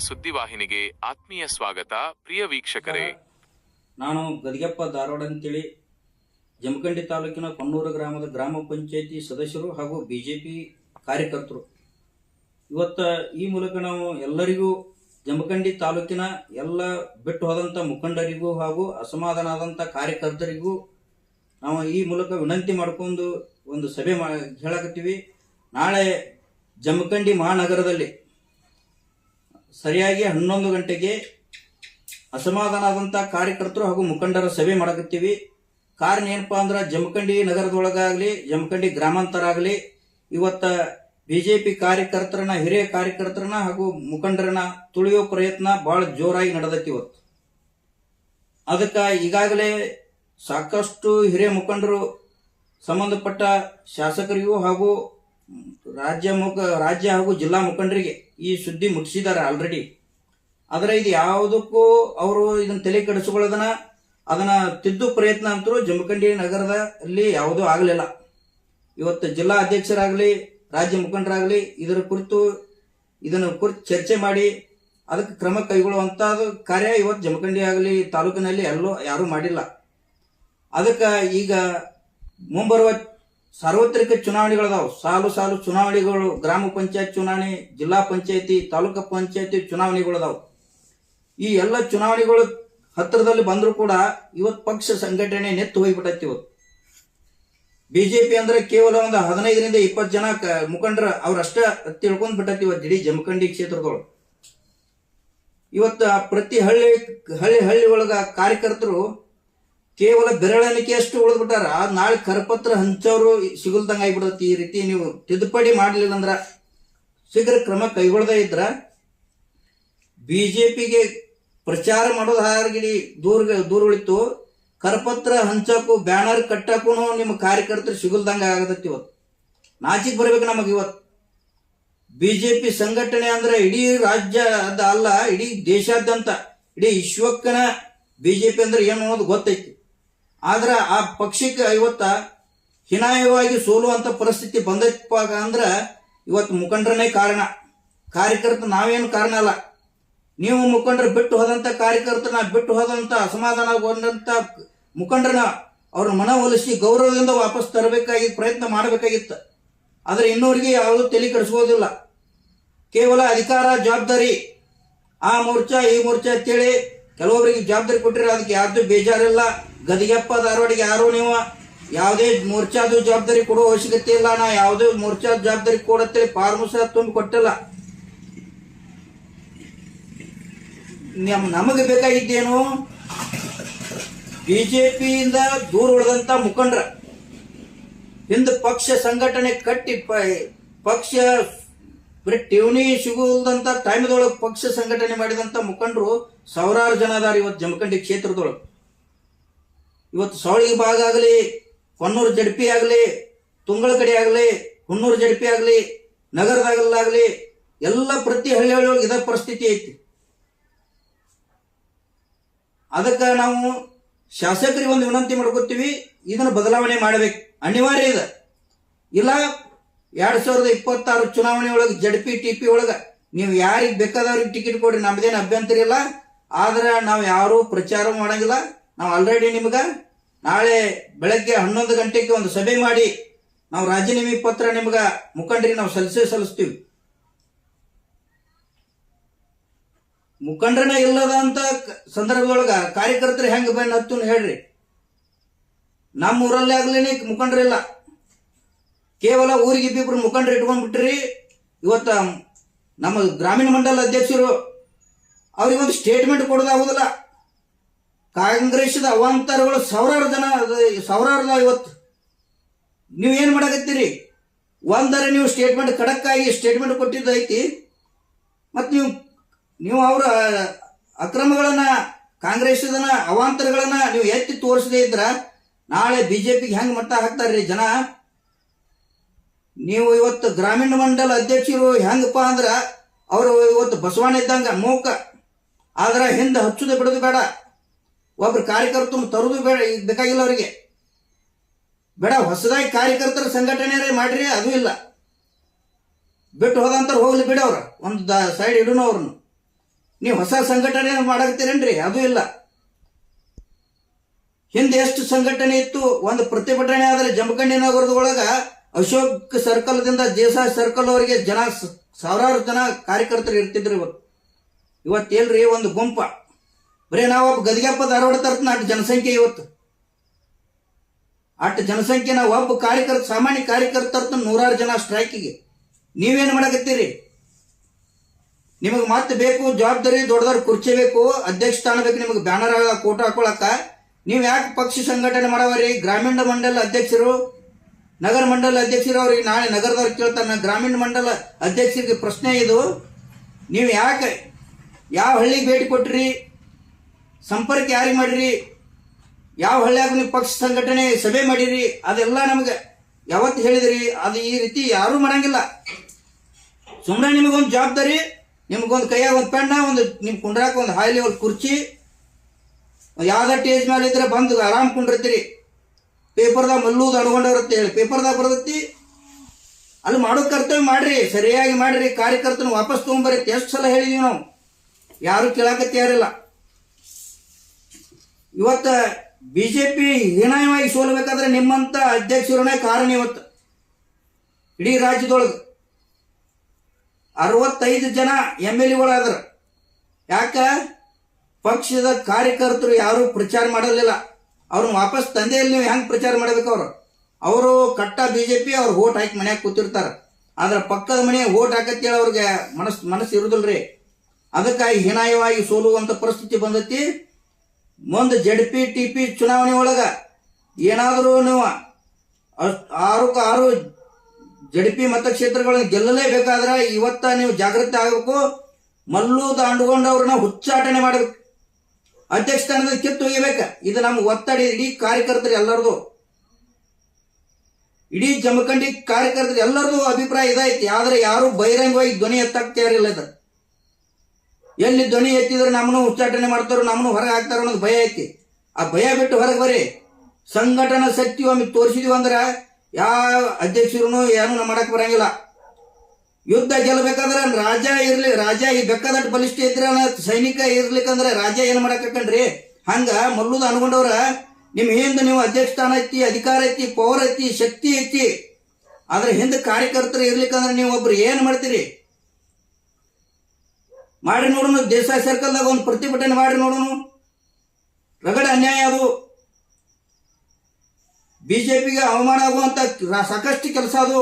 ಸುದ್ದಿವಾಹಿನಿಗೆ ಆತ್ಮೀಯ ಸ್ವಾಗತ. ಪ್ರಿಯ ವೀಕ್ಷಕರೇ, ನಾನು ಗದಿಗೆಪ್ಪ ಧಾರವಾಡ ಅಂತೇಳಿ ಜಮಖಂಡಿ ತಾಲೂಕಿನ ಕೊಣ್ಣೂರು ಗ್ರಾಮದ ಗ್ರಾಮ ಪಂಚಾಯತಿ ಸದಸ್ಯರು ಹಾಗೂ ಬಿಜೆಪಿ ಕಾರ್ಯಕರ್ತರು. ಇವತ್ತ ಈ ಮೂಲಕ ನಾವು ಎಲ್ಲರಿಗೂ ಜಮಖಂಡಿ ತಾಲೂಕಿನ ಎಲ್ಲ ಬಿಟ್ಟು ಹೋದಂಥ ಮುಖಂಡರಿಗೂ ಹಾಗೂ ಅಸಮಾಧಾನ ಆದಂಥ ಕಾರ್ಯಕರ್ತರಿಗೂ ನಾವು ಈ ಮೂಲಕ ವಿನಂತಿ ಮಾಡಿಕೊಂಡು ಒಂದು ಸಭೆ ಹೇಳಕತ್ತೀವಿ. ನಾಳೆ ಜಮಖಂಡಿ ಮಹಾನಗರದಲ್ಲಿ ಸರಿಯಾಗಿ 11 ಗಂಟೆಗೆ ಅಸಮಾಧಾನ ಆದಂಥ ಕಾರ್ಯಕರ್ತರು ಹಾಗೂ ಮುಖಂಡರ ಸಭೆ ಮಾಡಕತ್ತೀವಿ. ಕಾರಣ ಏನಪ್ಪಾ ಅಂದ್ರೆ ಜಮಖಂಡಿ ನಗರದೊಳಗಾಗಲಿ ಜಮಖಂಡಿ ಗ್ರಾಮಾಂತರ ಆಗಲಿ ಇವತ್ತ ಬಿಜೆಪಿ ಕಾರ್ಯಕರ್ತರನ್ನ ಹಿರಿಯ ಕಾರ್ಯಕರ್ತರನ್ನ ಹಾಗೂ ಮುಖಂಡರನ್ನ ತುಳಿಯೋ ಪ್ರಯತ್ನ ಬಹಳ ಜೋರಾಗಿ ನಡೆದೈತಿ ಇವತ್ತು. ಅದಕ್ಕೆ ಈಗಾಗಲೇ ಸಾಕಷ್ಟು ಹಿರಿಯ ಮುಖಂಡರು ಸಂಬಂಧಪಟ್ಟ ಶಾಸಕರಿಗೂ ಹಾಗೂ ರಾಜ್ಯ ಹಾಗೂ ಜಿಲ್ಲಾ ಮುಖಂಡರಿಗೆ ಈ ಸುದ್ದಿ ಮುಟ್ಟಿಸಿದ್ದಾರೆ ಆಲ್ರೆಡಿ. ಆದರೆ ಇದು ಯಾವುದಕ್ಕೂ ಅವರು ಇದನ್ನ ತಲೆ ಕೆಡಿಸಿಕೊಳ್ಳೋದನ್ನ ಅದನ್ನ ತಿದ್ದು ಪ್ರಯತ್ನ ಅಂತರೂ ಜಮಖಂಡಿ ನಗರದಲ್ಲಿ ಯಾವುದೂ ಆಗಲಿಲ್ಲ. ಇವತ್ತು ಜಿಲ್ಲಾ ಅಧ್ಯಕ್ಷರಾಗಲಿ ರಾಜ್ಯ ಮುಖಂಡರಾಗಲಿ ಇದರ ಕುರಿತು ಚರ್ಚೆ ಮಾಡಿ ಅದಕ್ಕೆ ಕ್ರಮ ಕೈಗೊಳ್ಳುವಂತ ಕಾರ್ಯ ಇವತ್ತು ಜಮಖಂಡಿ ಆಗಲಿ ತಾಲೂಕಿನಲ್ಲಿ ಯಾರೂ ಮಾಡಿಲ್ಲ. ಅದಕ್ಕೆ ಈಗ ಮುಂಬರುವ ಸಾರ್ವತ್ರಿಕ ಚುನಾವಣೆಗಳದಾವು, ಸಾಲು ಚುನಾವಣೆಗಳು, ಗ್ರಾಮ ಪಂಚಾಯತ್ ಚುನಾವಣೆ, ಜಿಲ್ಲಾ ಪಂಚಾಯತಿ, ತಾಲೂಕು ಪಂಚಾಯತಿ ಚುನಾವಣೆಗಳದಾವು. ಈ ಎಲ್ಲ ಚುನಾವಣೆಗಳು ಹತ್ತಿರದಲ್ಲಿ ಬಂದರೂ ಕೂಡ ಇವತ್ತು ಪಕ್ಷ ಸಂಘಟನೆ ನೆತ್ತು ಹೋಗ್ಬಿಟ್ಟೈತಿ. ಇವತ್ತು ಬಿಜೆಪಿ ಅಂದ್ರೆ ಕೇವಲ ಒಂದು 15ರಿಂದ 20 ಜನ ಮುಖಂಡರ ಅವ್ರಷ್ಟ ತಿಳ್ಕೊಂಡ್ ಬಿಟ್ಟೈತಿ ಇವತ್ತು ಇಡೀ ಜಮಖಂಡಿ ಕ್ಷೇತ್ರದೊಳಗೆ. ಇವತ್ತು ಪ್ರತಿ ಹಳ್ಳಿ ಒಳಗ ಕಾರ್ಯಕರ್ತರು ಕೇವಲ ಬೆರಳೆಣಿಕೆಯಷ್ಟು ಉಳಿದ್ಬಿಟ್ಟಾರ. ನಾಳೆ ಕರಪತ್ರ ಹಂಚೋರು ಸಿಗಲ್ದಂಗ ಆಗ್ಬಿಡತ್ತಿ. ಈ ರೀತಿ ನೀವು ತಿದ್ದುಪಡಿ ಮಾಡಲಿಲ್ಲ ಅಂದ್ರ, ಶೀಘ್ರ ಕ್ರಮ ಕೈಗೊಳ್ಳದೇ ಇದ್ರ ಬಿಜೆಪಿಗೆ ಪ್ರಚಾರ ಮಾಡೋದು ಹಾರ್ಗಿಡಿ ದೂರ ಉಳಿತು. ಕರಪತ್ರ ಹಂಚಕ್ಕೂ ಬ್ಯಾನರ್ ಕಟ್ಟಕ್ಕೂ ನಿಮ್ಮ ಕಾರ್ಯಕರ್ತರು ಸಿಗಲ್ದಂಗ ಆಗದತ್ತಿ. ಇವತ್ತು ನಾಚಿಕ್ ಬರ್ಬೇಕು ನಮಗೆ. ಇವತ್ತು ಬಿಜೆಪಿ ಸಂಘಟನೆ ಅಂದ್ರೆ ಇಡೀ ರಾಜ್ಯದ ಅಲ್ಲ, ಇಡೀ ದೇಶಾದ್ಯಂತ ಇಡೀ ವಿಶ್ವಕ್ಕನ ಬಿಜೆಪಿ ಅಂದ್ರೆ ಏನು ಅನ್ನೋದು ಗೊತ್ತೈತಿ. ಆದ್ರ ಆ ಪಕ್ಷಕ್ಕೆ ಇವತ್ತ ಹೀನಾಯವಾಗಿ ಸೋಲುವಂತ ಪರಿಸ್ಥಿತಿ ಬಂದೈತಪ್ಪ ಅಂದ್ರ ಇವತ್ತು ಮುಖಂಡರನೇ ಕಾರಣ. ಕಾರ್ಯಕರ್ತ ನಾವೇನು ಕಾರಣ ಅಲ್ಲ. ನೀವು ಮುಖಂಡರು ಬಿಟ್ಟು ಹೋದಂತ ಕಾರ್ಯಕರ್ತನ, ಬಿಟ್ಟು ಹೋದಂತ ಅಸಮಾಧಾನಗೊಂಡಂತ ಮುಖಂಡರನ್ನ ಅವ್ರ ಮನವೊಲಿಸಿ ಗೌರವದಿಂದ ವಾಪಸ್ ತರಬೇಕಾಗಿ ಪ್ರಯತ್ನ ಮಾಡಬೇಕಾಗಿತ್ತು. ಆದ್ರೆ ಇನ್ನೊರಿಗೆ ಯಾವುದು ತಲೆ ಕೆಡಿಸ್ಕೋದಿಲ್ಲ. ಕೇವಲ ಅಧಿಕಾರ ಜವಾಬ್ದಾರಿ, ಆ ಮೋರ್ಚಾ ಈ ಮೋರ್ಚಾ ಅಂತೇಳಿ ಕೆಲವೊಬ್ಬರಿಗೆ ಜವಾಬ್ದಾರಿ ಕೊಟ್ಟಿರ, ಅದಕ್ಕೆ ಯಾರ್ದು ಬೇಜಾರಿಲ್ಲ. ಗದಿಗೆಪ್ಪ ಧಾರವಾಡಿಗೆ ಯಾರು ನೀವು ಯಾವುದೇ ಮೋರ್ಚಾದು ಜವಾಬ್ದಾರಿ ಕೊಡೋ ಅವಶ್ಯಕತೆ ಇಲ್ಲ. ನಾ ಯಾವುದೇ ಮೋರ್ಚಾ ಜವಾಬ್ದಾರಿ ಕೊಡತ್ತೇಳಿ ಫಾರ್ಮಸ್ ತುಂಬಿ ಕೊಟ್ಟಿಲ್ಲ. ನಮಗೆ ಬೇಕಾಗಿದ್ದೇನು, ಬಿಜೆಪಿಯಿಂದ ದೂರ ಉಳಿದಂತ ಮುಖಂಡರ ಹಿಂದ ಪಕ್ಷ ಸಂಘಟನೆ ಕಟ್ಟಿ ಪಕ್ಷ ಟಿವಣಿ ಸಿಗುದಂತ ಟೈಮ್ದೊಳಗೆ ಪಕ್ಷ ಸಂಘಟನೆ ಮಾಡಿದಂತ ಮುಖಂಡರು ಸಾವಿರಾರು ಜನ ಅದಾರ ಇವತ್ತು ಜಮಖಂಡಿ ಕ್ಷೇತ್ರದೊಳಗೆ. ಇವತ್ತು ಸವಳಿಗೆ ಭಾಗ ಆಗಲಿ, ಕೊಣ್ಣೂರು ಜಡ್ಪಿ ಆಗಲಿ, ತುಂಗಳಕಡಿ ಆಗಲಿ, ಹುಣ್ಣೂರು ಜಡ್ಪಿ ಆಗಲಿ, ನಗರದಾಗಲಾಗಲಿ ಎಲ್ಲ ಪ್ರತಿ ಹಳ್ಳಿಯೊಳಗೆ ಇದ ಪರಿಸ್ಥಿತಿ ಐತಿ. ಅದಕ್ಕೆ ನಾವು ಶಾಸಕರಿಗೆ ಒಂದು ವಿನಂತಿ ಮಾಡ್ಕೋತೀವಿ, ಇದನ್ನು ಬದಲಾವಣೆ ಮಾಡಬೇಕು, ಅನಿವಾರ್ಯ ಇದೆ. ಇಲ್ಲ 2026 ಚುನಾವಣೆ ಒಳಗೆ ಜಡ್ಪಿ ಟಿಪಿ ಒಳಗೆ ನೀವು ಯಾರಿಗೆ ಬೇಕಾದವ್ರಿಗೆ ಟಿಕೆಟ್ ಕೊಡ್ರಿ, ನಮ್ದೇನು ಅಭ್ಯಂತರ ಇಲ್ಲ. ಆದ್ರೆ ನಾವು ಯಾರೂ ಪ್ರಚಾರ ಮಾಡಂಗಿಲ್ಲ. ನಾವು ಆಲ್ರೆಡಿ ನಿಮ್ಗೆ ನಾಳೆ ಬೆಳಗ್ಗೆ 11 ಗಂಟೆಗೆ ಒಂದು ಸಭೆ ಮಾಡಿ ನಾವು ರಾಜೀನಾಮೆ ಪತ್ರ ನಿಮ್ಗೆ ಮುಖಂಡರಿಗೆ ನಾವು ಸಲ್ಲಿಸ್ತೀವಿ. ಮುಖಂಡರನ್ನ ಇಲ್ಲದ ಅಂತ ಸಂದರ್ಭದೊಳಗ ಕಾರ್ಯಕರ್ತರು ಹೆಂಗ್ ಬೆನ್ನ ಹತ್ತು ಹೇಳ್ರಿ. ನಮ್ಮ ಊರಲ್ಲೇ ಆಗ್ಲೇನೆ ಮುಖಂಡರಿಲ್ಲ, ಕೇವಲ ಊರಿಗೆ ಇಬ್ಬಿಬ್ರು ಮುಖಂಡರು ಇಟ್ಕೊಂಡ್ಬಿಟ್ರಿ. ಇವತ್ತ ನಮ್ಮ ಗ್ರಾಮೀಣ ಮಂಡಲ ಅಧ್ಯಕ್ಷರು ಅವ್ರಿಗೊಂದು ಸ್ಟೇಟ್ಮೆಂಟ್ ಕೊಡೋದಾಗುದಿಲ್ಲ. ಕಾಂಗ್ರೆಸ್ದ ಅವಾಂತರಗಳು ಸಾವಿರಾರು ಇವತ್ತು ನೀವು ಏನ್ ಮಾಡಕತ್ತೀರಿ? ಒಂದರೆ ನೀವು ಸ್ಟೇಟ್ಮೆಂಟ್ ಖಡಕ್ ಆಗಿ ಸ್ಟೇಟ್ಮೆಂಟ್ ಕೊಟ್ಟಿದ್ದೈತಿ, ಮತ್ ನೀವು ಅವರ ಅಕ್ರಮಗಳನ್ನ, ಕಾಂಗ್ರೆಸ್ನ ಅವಾಂತರಗಳನ್ನ ನೀವು ಎತ್ತಿ ತೋರಿಸದೇ ಇದ್ರ ನಾಳೆ ಬಿಜೆಪಿಗೆ ಹೆಂಗ್ ಮಟ್ಟ ಹಾಕ್ತಾರ್ರಿ ಜನ? ನೀವು ಇವತ್ತು ಗ್ರಾಮೀಣ ಮಂಡಲ ಅಧ್ಯಕ್ಷರು ಹೆಂಗಪ್ಪ ಅಂದ್ರ ಅವರು ಇವತ್ತು ಬಸವಣ್ಣ ಇದ್ದಂಗ ಮೂಕ, ಆದ್ರ ಹಿಂದೆ ಹಚ್ಚುದು ಬಿಡೋದು ಬೇಡ. ಒಬ್ರು ಕಾರ್ಯಕರ್ತರು ತರುದು ಬೇಡ, ಬೇಕಾಗಿಲ್ಲ ಅವರಿಗೆ ಬೇಡ. ಹೊಸದಾಗಿ ಕಾರ್ಯಕರ್ತರ ಸಂಘಟನೆ ಮಾಡ್ರಿ, ಅದು ಇಲ್ಲ. ಬಿಟ್ಟು ಹೋದಂತ ಹೋಗ್ಲಿ ಬಿಡಿ, ಅವ್ರ ಒಂದು ಸೈಡ್ ಇಡೋಣ ಅವ್ರನ್ನು. ನೀವು ಹೊಸ ಸಂಘಟನೆ ಮಾಡಾಕತ್ತೀರೇನ್ರಿ? ಅದು ಇಲ್ಲ. ಹಿಂದೆ ಎಷ್ಟು ಸಂಘಟನೆ ಇತ್ತು. ಒಂದು ಪ್ರತಿಭಟನೆ ಆದ್ರೆ ಜಮಖಂಡಿ ನಗರದೊಳಗ ಅಶೋಕ್ ಸರ್ಕಲ್ ದಿಂದ ದೇಸಾಯಿ ಸರ್ಕಲ್ ಅವರಿಗೆ ಜನ ಸಾವಿರಾರು ಜನ ಕಾರ್ಯಕರ್ತರು ಇರ್ತಿದ್ರು. ಇವತ್ತೇಲ್ರಿ ಒಂದು ಗುಂಪ, ಬರೀ ನಾವು ಗದಿಗೆಪ್ಪ ಧಾರವಾಡ ತರ್ತನ ಅಷ್ಟು ಜನಸಂಖ್ಯೆ. ಇವತ್ತು ಅಷ್ಟು ಜನಸಂಖ್ಯೆ ನಾವು ಒಬ್ಬ ಕಾರ್ಯಕರ್ತ, ಸಾಮಾನ್ಯ ಕಾರ್ಯಕರ್ತ ತರ್ತ 100 ಜನ ಸ್ಟ್ರೈಕಿಗೆ. ನೀವೇನು ಮಾಡಕತ್ತೀರಿ? ನಿಮಗೆ ಮತ್ತೆ ಬೇಕು ಜವಾಬ್ದಾರಿ, ದೊಡ್ಡದವ್ರ ಕುರ್ಚಿ ಬೇಕು, ಅಧ್ಯಕ್ಷ ಸ್ಥಾನ ಬೇಕು, ನಿಮಗೆ ಬ್ಯಾನರ್ ಕೋಟ ಹಾಕೊಳಕ. ನೀವು ಯಾಕೆ ಪಕ್ಷ ಸಂಘಟನೆ ಮಾಡವರಿ? ಗ್ರಾಮೀಣ ಮಂಡಲ ಅಧ್ಯಕ್ಷರು, ನಗರ ಮಂಡಲ ಅಧ್ಯಕ್ಷರು ಅವ್ರಿಗೆ ನಾಳೆ ನಗರದವ್ರು ಕೇಳ್ತಾನೆ. ಗ್ರಾಮೀಣ ಮಂಡಲ ಅಧ್ಯಕ್ಷರಿಗೆ ಪ್ರಶ್ನೆ ಇದು, ನೀವು ಯಾಕೆ ಯಾವ ಹಳ್ಳಿಗೆ ಭೇಟಿ ಕೊಟ್ರಿ? ಸಂಪರ್ಕ ಯಾರಿಗೆ ಮಾಡಿರಿ? ಯಾವ ಹಳ್ಳಿಯಾಗ ನೀವು ಪಕ್ಷ ಸಂಘಟನೆ ಸಭೆ ಮಾಡಿರಿ? ಅದೆಲ್ಲ ನಮಗೆ ಯಾವತ್ತು ಹೇಳಿದ್ರಿ? ಅದು ಈ ರೀತಿ ಯಾರೂ ಮಾಡಂಗಿಲ್ಲ. ಸುಮ್ಮನೆ ನಿಮಗೊಂದು ಜವಾಬ್ದಾರಿ, ನಿಮ್ಗೊಂದು ಕೈಯಾಗ ಒಂದು ಪೆಣ್ಣ, ಒಂದು ನಿಮ್ ಕುಂಡ್ರಾಕ ಒಂದು ಹೈ ಲೆವೆಲ್ ಕುರ್ಚಿ, ಯಾವ್ದ ಟೇಜ್ ಮೇಲೆ ಇದ್ರೆ ಬಂದು ಆರಾಮ್ ಕುಂಡಿರ್ತೀರಿ. ಪೇಪರ್ದಾಗ ಮಲ್ಲೂದು ಅನ್ಕೊಂಡವ್ರತ್ತೆ ಹೇಳಿ ಪೇಪರ್ದಾಗ ಬರ್ತೈತಿ. ಅಲ್ಲಿ ಮಾಡೋ ಕರ್ತವ್ಯ ಮಾಡ್ರಿ, ಸರಿಯಾಗಿ ಮಾಡ್ರಿ. ಕಾರ್ಯಕರ್ತನ ವಾಪಸ್ ತಗೊಂಬರತ್ತೆ. ಎಷ್ಟು ಸಲ ಹೇಳಿದೀವಿ ನಾವು, ಯಾರು ಕೇಳಾಕ ತಯಾರಿಲ್ಲ. ಇವತ್ತ ಬಿಜೆಪಿ ಹೀನಾಯವಾಗಿ ಸೋಲ್ಬೇಕಾದ್ರೆ ನಿಮ್ಮಂತ ಅಧ್ಯಕ್ಷರನ್ನೇ ಕಾರಣ. ಇವತ್ತು ಇಡೀ ರಾಜ್ಯದೊಳಗೆ 65 ಜನ MLA ಯಾಕ? ಪಕ್ಷದ ಕಾರ್ಯಕರ್ತರು ಯಾರು ಪ್ರಚಾರ ಮಾಡಲಿಲ್ಲ. ಅವ್ರನ್ನ ವಾಪಸ್ ತಂದೆಯಲ್ಲಿ ನೀವು ಹೆಂಗ್ ಪ್ರಚಾರ ಮಾಡ್ಬೇಕು? ಅವರು ಕಟ್ಟ ಬಿಜೆಪಿ, ಅವ್ರು ಓಟ್ ಹಾಕಿ ಮನ್ಯಾಗ ಕೂತಿರ್ತಾರ. ಆದ್ರೆ ಪಕ್ಕದ ಮನೆ ಓಟ್ ಹಾಕತ್ತೇಳಿ ಅವ್ರಿಗೆ ಮನಸ್ಸು ಇರುದಿಲ್ರಿ. ಅದಕ್ಕಾಗಿ ಹೀನಾಯವಾಗಿ ಸೋಲುವಂತ ಪರಿಸ್ಥಿತಿ ಬಂದೈತಿ. ಮುಂದೆ ZP TP ಚುನಾವಣೆ ಒಳಗ ಏನಾದರೂ ನೀವು 6 ZP ಮತಕ್ಷೇತ್ರಗಳನ್ನು ಗೆಲ್ಲಲೇಬೇಕಾದ್ರೆ ಇವತ್ತ ನೀವು ಜಾಗೃತಿ ಆಗಬೇಕು. ಮಲ್ಲು ದಾಂಡುಗೊಂಡವ್ರನ್ನ ಹುಚ್ಚಾಟನೆ ಮಾಡಬೇಕು, ಅಧ್ಯಕ್ಷ ಸ್ಥಾನದ ಕಿತ್ತು ಒಯ್ಯಬೇಕ. ಇದು ನಮ್ಮ ಒತ್ತಡ ಇಡೀ ಕಾರ್ಯಕರ್ತರು ಎಲ್ಲರದು, ಇಡೀ ಜಮಖಂಡಿ ಕಾರ್ಯಕರ್ತರು ಎಲ್ಲರದು ಅಭಿಪ್ರಾಯ ಇದೈತಿ. ಆದ್ರೆ ಯಾರು ಬಹಿರಂಗವಾಗಿ ಧ್ವನಿ ಎತ್ತಕ್ಕೆ ತಯಾರಿಲ್ಲ. ಇದು ಎಲ್ಲಿ ಧ್ವನಿ ಎತ್ತಿದ್ರೆ ನಮ್ಮನ್ನು ಉಚ್ಚಾಟನೆ ಮಾಡ್ತಾರೋ, ನಮ್ಮನ್ನು ಹೊರಗೆ ಹಾಕ್ತಾರೋ ಅನ್ನೋದು ಭಯ ಐತಿ. ಆ ಭಯ ಬಿಟ್ಟು ಹೊರಗೆ ಬರ್ರಿ. ಸಂಘಟನಾ ಶಕ್ತಿ ಒಮ್ಮೆ ತೋರಿಸಿದ್ವಿ ಅಂದ್ರೆ ಯಾವ ಅಧ್ಯಕ್ಷರು ಏನು ಮಾಡಕ್ ಬರಂಗಿಲ್ಲ. ಯುದ್ಧ ಗೆಲ್ಲಬೇಕಾದ್ರೆ ರಾಜ ಇರ್ಲಿ, ರಾಜ ಈ ಬೆಕ್ಕದಟ್ಟು ಬಲಿಷ್ಠ ಇದ್ರೆ ಸೈನಿಕ ಇರ್ಲಿಕ್ಕಂದ್ರೆ ರಾಜ ಏನ್ ಮಾಡಕಂಡ್ರಿ? ಹಂಗ ಮಲ್ಲುದ ಅನ್ಕೊಂಡವ್ರ ನಿಮ್ ಹಿಂದೆ ನೀವು ಅಧ್ಯಕ್ಷ ಸ್ಥಾನ ಐತಿ, ಅಧಿಕಾರ ಐತಿ, ಪವರ್ ಐತಿ, ಶಕ್ತಿ ಐತಿ. ಆದ್ರೆ ಹಿಂದೆ ಕಾರ್ಯಕರ್ತರು ಇರ್ಲಿಕ್ಕಂದ್ರೆ ನೀವು ಒಬ್ರು ಏನ್ ಮಾಡ್ತೀರಿ? ಮಾಡಿ ನೋಡೋಣ. ದೇಸಾಯಿ ಸರ್ಕಲ್ದಾಗ ಒಂದು ಪ್ರತಿಭಟನೆ ಮಾಡಿ ನೋಡೋಣ. ರಗಡ ಅನ್ಯಾಯ ಅದು. ಬಿಜೆಪಿಗೆ ಅವಮಾನ ಆಗುವಂತ ಸಾಕಷ್ಟು ಕೆಲಸ ಅದು.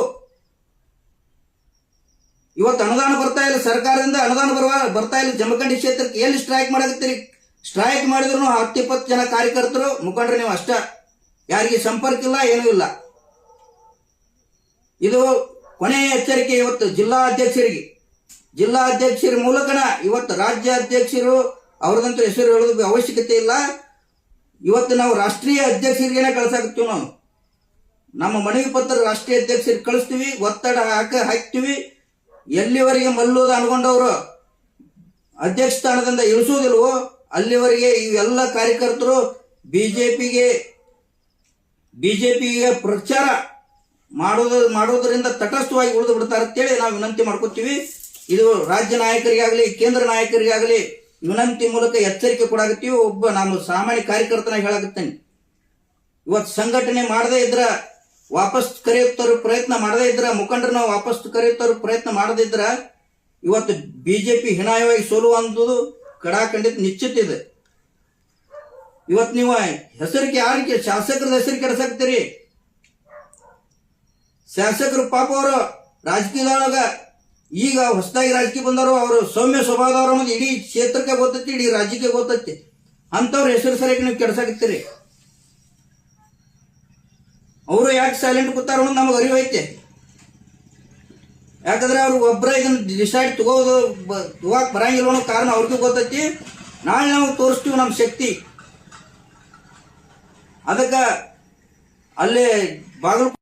ಇವತ್ತು ಅನುದಾನ ಬರ್ತಾ ಇಲ್ಲ, ಸರ್ಕಾರದಿಂದ ಅನುದಾನ ಬರ್ತಾ ಇಲ್ಲ. ಜಮಖಂಡಿ ಕ್ಷೇತ್ರಕ್ಕೆ ಎಲ್ಲಿ ಸ್ಟ್ರೈಕ್ ಮಾಡಕತ್ತೀರಿ? ಸ್ಟ್ರೈಕ್ ಮಾಡಿದ್ರು 10-20 ಜನ ಕಾರ್ಯಕರ್ತರು ಮುಖಂಡ್ರೆ ನೀವು ಅಷ್ಟ. ಯಾರಿಗೆ ಸಂಪರ್ಕ ಇಲ್ಲ, ಏನೂ ಇಲ್ಲ. ಇದು ಕೊನೆಯ ಎಚ್ಚರಿಕೆ ಇವತ್ತು ಜಿಲ್ಲಾ ಅಧ್ಯಕ್ಷರ ಮೂಲಕನ. ಇವತ್ತು ರಾಜ್ಯ ಅಧ್ಯಕ್ಷರು ಅವ್ರದಂತೂ ಹೆಸರು ಹೇಳೋದು ಅವಶ್ಯಕತೆ ಇಲ್ಲ. ಇವತ್ತು ನಾವು ರಾಷ್ಟ್ರೀಯ ಅಧ್ಯಕ್ಷರಿಗೇನೆ ಕಳ್ಸಾಕತ್ತೀವಿ. ನಾವು ನಮ್ಮ ಮನವಿ ಪತ್ರ ರಾಷ್ಟ್ರೀಯ ಅಧ್ಯಕ್ಷರಿಗೆ ಕಳಿಸ್ತೀವಿ, ಒತ್ತಡ ಹಾಕ್ತೀವಿ. ಎಲ್ಲಿವರೆಗೆ ಮಲ್ಲೋದು ಅನ್ಕೊಂಡವರು ಅಧ್ಯಕ್ಷ ಸ್ಥಾನದಿಂದ ಇಳಿಸೋದಿಲ್ವೋ ಅಲ್ಲಿವರೆಗೆ ಇವೆಲ್ಲ ಕಾರ್ಯಕರ್ತರು ಬಿಜೆಪಿಗೆ ಪ್ರಚಾರ ಮಾಡೋದ್ರಿಂದ ತಟಸ್ಥವಾಗಿ ಉಳಿದು ಬಿಡ್ತಾರೆ ಅಂತೇಳಿ ನಾವು ವಿನಂತಿ ಮಾಡ್ಕೊತೀವಿ. ಇದು ರಾಜ್ಯ ನಾಯಕರಿಗಾಗಲಿ ಕೇಂದ್ರ ನಾಯಕರಿಗಾಗಲಿ ವಿನಂತಿ ಮೂಲಕ ಎಚ್ಚರಿಕೆ ಕೊಡಾಕತ್ತೀವಿ. ಒಬ್ಬ ನಮ್ಮ ಸಾಮಾನ್ಯ ಕಾರ್ಯಕರ್ತನಾಗಿ ಹೇಳಾಕತ್ತೇನೆ. ಇವತ್ತು ಸಂಘಟನೆ ಮಾಡದೇ ಇದ್ರ ವಾಪಸ್ ಕರೆಯುತ್ತಾರ ಪ್ರಯತ್ನ ಮಾಡದೇ ಇದ್ರ, ಮುಖಂಡರನ್ನ ವಾಪಸ್ ಕರೆಯುತ್ತಾರ ಪ್ರಯತ್ನ ಮಾಡದೇ ಇದ್ರ ಇವತ್ತು ಬಿಜೆಪಿ ಹೀನಾಯವಾಗಿ ಸೋಲುವಂಥದ್ದು ಕಡಾಖಂಡಿತ ನಿಶ್ಚಿತ ಇದೆ. ಇವತ್ತು ನೀವು ಹೆಸರಿಗೆ ಯಾರಿಗೆ ಶಾಸಕರ ಹೆಸರು ಕೆಡಿಸಾಕ್ತೀರಿ? ಶಾಸಕರು ಪಾಪ ಅವರು ರಾಜಕೀಯದೊಳಗ ಈಗ ಹೊಸದಾಗಿ ರಾಜಕೀಯ ಬಂದವರು, ಅವರು ಸೌಮ್ಯ ಸ್ವಭಾವದವರು ಅನ್ನೋದು ಇಡೀ ಕ್ಷೇತ್ರಕ್ಕೆ ಗೊತ್ತೈತಿ, ಇಡೀ ರಾಜ್ಯಕ್ಕೆ ಗೊತ್ತೈತಿ. ಅಂತವ್ರ ಹೆಸರು ಸರಿಯಾಗಿ ನೀವು ಕೆಡಿಸಾಕತ್ತೀರಿ. ಅವರು ಯಾಕೆ ಸೈಲೆಂಟ್ ಕೂತಾರ ಅನ್ನೋದು ನಮಗೆ ಅರಿವು ಐತೆ. ಯಾಕಂದ್ರೆ ಅವ್ರು ಒಬ್ಬರ ಇದನ್ನ ಡಿಸೈಡ್ ತಗೋಕ್ ಬರಂಗಿಲ್ಲ ಅನ್ನೋ ಕಾರಣ ಅವ್ರಿಗೂ ಗೊತ್ತೈತಿ. ನಾಳೆ ನಾವು ತೋರಿಸ್ತೀವಿ ನಮ್ಮ ಶಕ್ತಿ. ಅದಕ್ಕೆ ಅಲ್ಲೇ ಬಾಗಲಕೋಟೆ